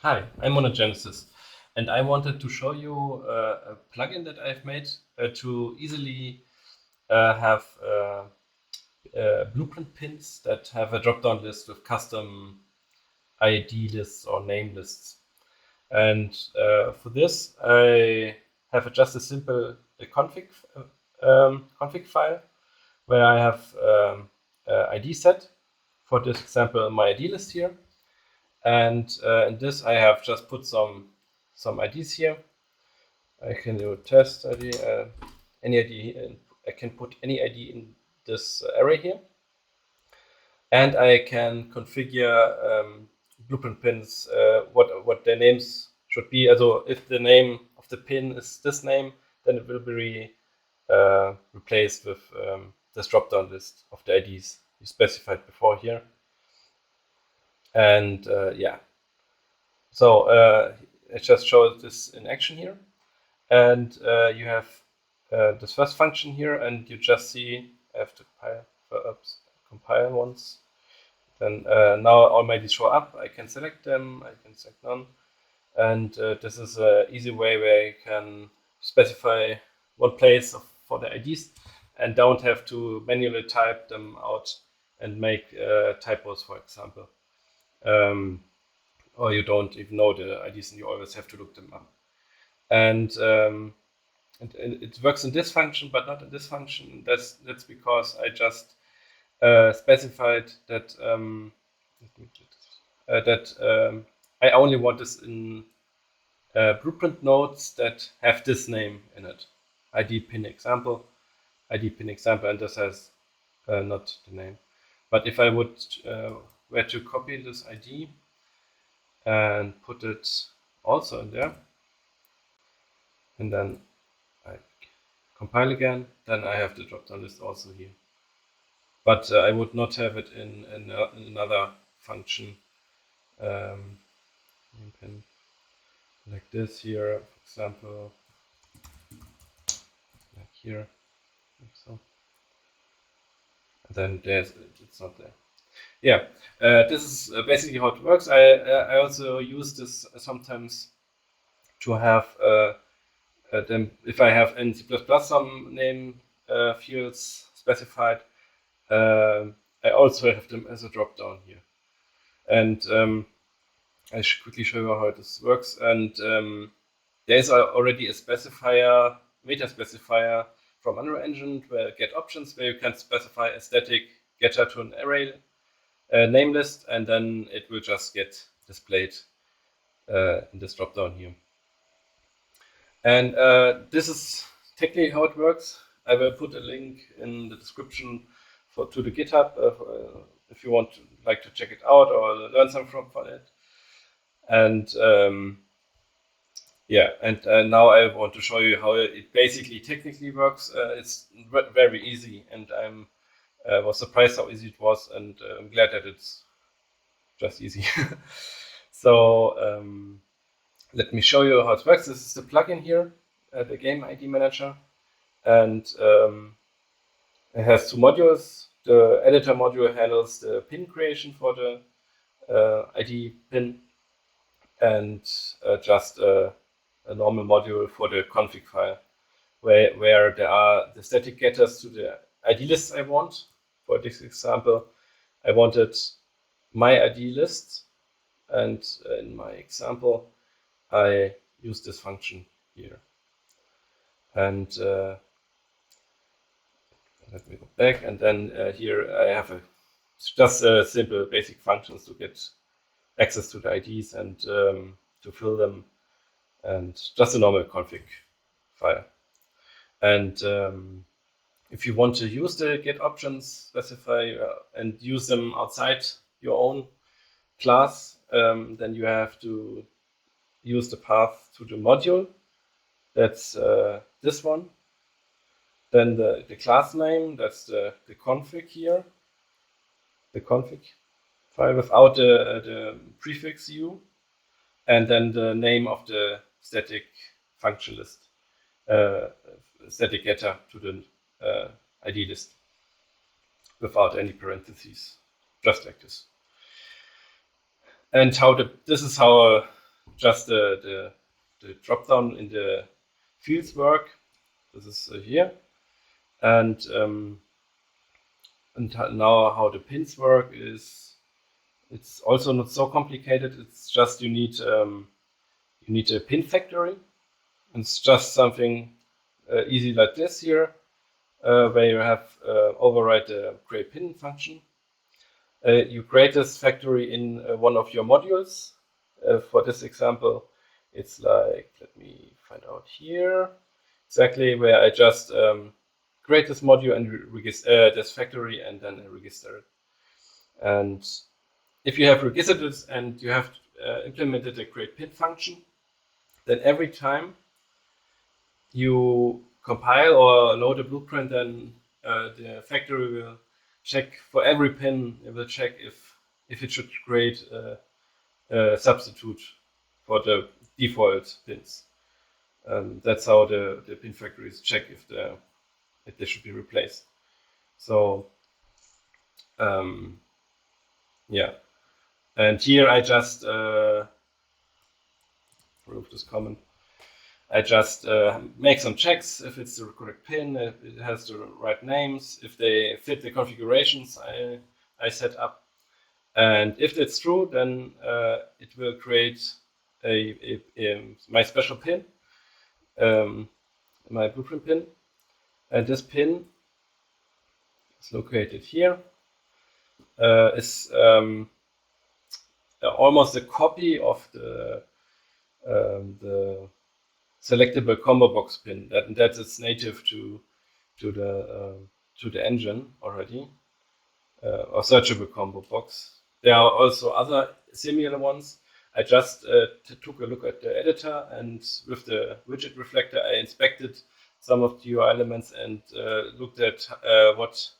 Hi, I'm Monogenesis, and I wanted to show you a plugin that I've made to easily have blueprint pins that have a drop-down list with custom ID lists or name lists. And for this, I have just a simple config file where I have ID set. For this example, my ID list here. And in this, I have just put some IDs here. I can do test ID, any ID, and I can put any ID in this array here. And I can configure blueprint pins, what their names should be. Also, if the name of the pin is this name, then it will be replaced with this drop-down list of the IDs you specified before here. And yeah, so I just showed this in action here. And you have this first function here, and you just see I have to compile once. Then now all my IDs show up. I can select them. I can select none. And this is an easy way where you can specify one place for the IDs and don't have to manually type them out and make typos, for example. Or you don't even know the IDs and you always have to look them up. And it works in this function, but not in this function. That's because I just specified that I only want this in blueprint nodes that have this name in it. ID pin example, and this has not the name. But if I would were to copy this ID and put it also in there, and then I compile again, then I have the drop-down list also here. But I would not have it in another function pin like this here, for example, like here, like so. And then it's not there. Yeah, this is basically how it works. I also use this sometimes to have then if I have in C++ some name fields specified, I also have them as a drop-down here. And I should quickly show you how this works. And there is already a specifier, meta specifier from Unreal Engine where get options, where you can specify a static getter to an array name list, and then it will just get displayed in this drop-down here. And this is technically how it works. I will put a link in the description to the GitHub if you want like to check it out or learn something from it. And yeah, and now I want to show you how it basically technically works. It's very easy, and I was surprised how easy it was, and I'm glad that it's just easy. So let me show you how it works. This is the plugin here, the Game ID Manager, and it has two modules. The editor module handles the pin creation for the ID pin, and just a normal module for the config file, where there are the static getters to the ID lists I want. For this example, I wanted my ID list, and in my example, I use this function here. And let me go back, and then here I have just simple basic functions to get access to the IDs and to fill them, and just a normal config file. And if you want to use the get options, specify and use them outside your own class, then you have to use the path to the module. That's this one. Then the class name, that's the config here, the config file without the prefix u, and then the name of the static function list, static getter to the ID list without any parentheses, just like this. And this is how just the drop-down in the fields work. This is here. And now how the pins work is, it's also not so complicated. It's just you need a pin factory. It's just something easy like this here, where you have override the create pin function. You create this factory in one of your modules. For this example, it's like, let me find out here, exactly where I just create this module and register this factory and then register it. And if you have registered it and you have implemented a create pin function, then every time you compile or load a blueprint, then the factory will check for every pin. It will check if it should create a substitute for the default pins. That's how the pin factories check if they should be replaced. So yeah, and here I just remove this comment. I just make some checks if it's the correct pin, if it has the right names, if they fit the configurations I set up. And if that's true, then it will create my special pin, my blueprint pin. And this pin is located here. Is almost a copy of the selectable combo box pin. That is native to the engine already, or searchable combo box. There are also other similar ones. I just took a look at the editor, and with the widget reflector, I inspected some of the UI elements and looked at what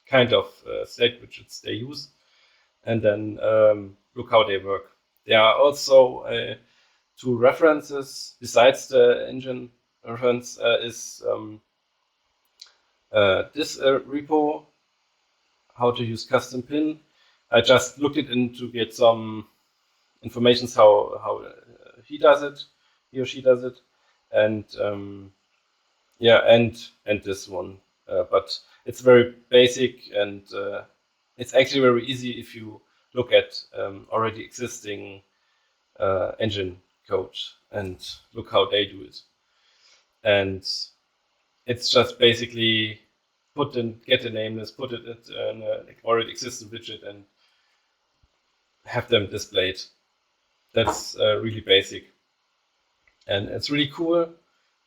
kind of state widgets they use, and then look how they work. There are also two references besides the engine reference is this repo, how to use custom pin. I just looked it in to get some information how he or she does it, and yeah, and this one, but it's very basic, and it's actually very easy if you look at already existing engine code and look how they do it. And it's just basically get a name list, put it in an already existing widget, and have them displayed. That's really basic, and it's really cool.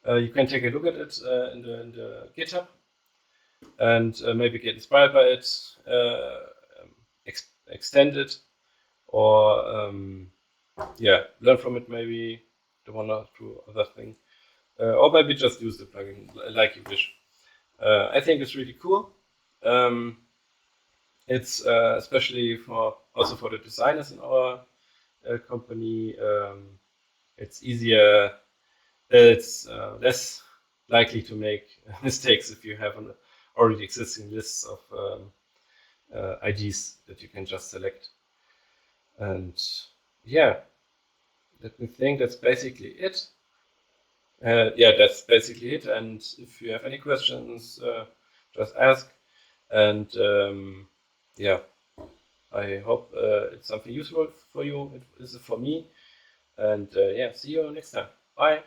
You can take a look at it in the GitHub, and maybe get inspired by it, extend it, or yeah, learn from it, maybe the one or two other thing, or maybe just use the plugin like you wish. I think it's really cool. It's especially also for the designers in our company. It's easier. It's less likely to make mistakes if you have an already existing list of IDs that you can just select. And yeah, let me think. That's basically it. Yeah, that's basically it. And if you have any questions, just ask. And yeah, I hope it's something useful for you. It is for me. And yeah, see you next time. Bye.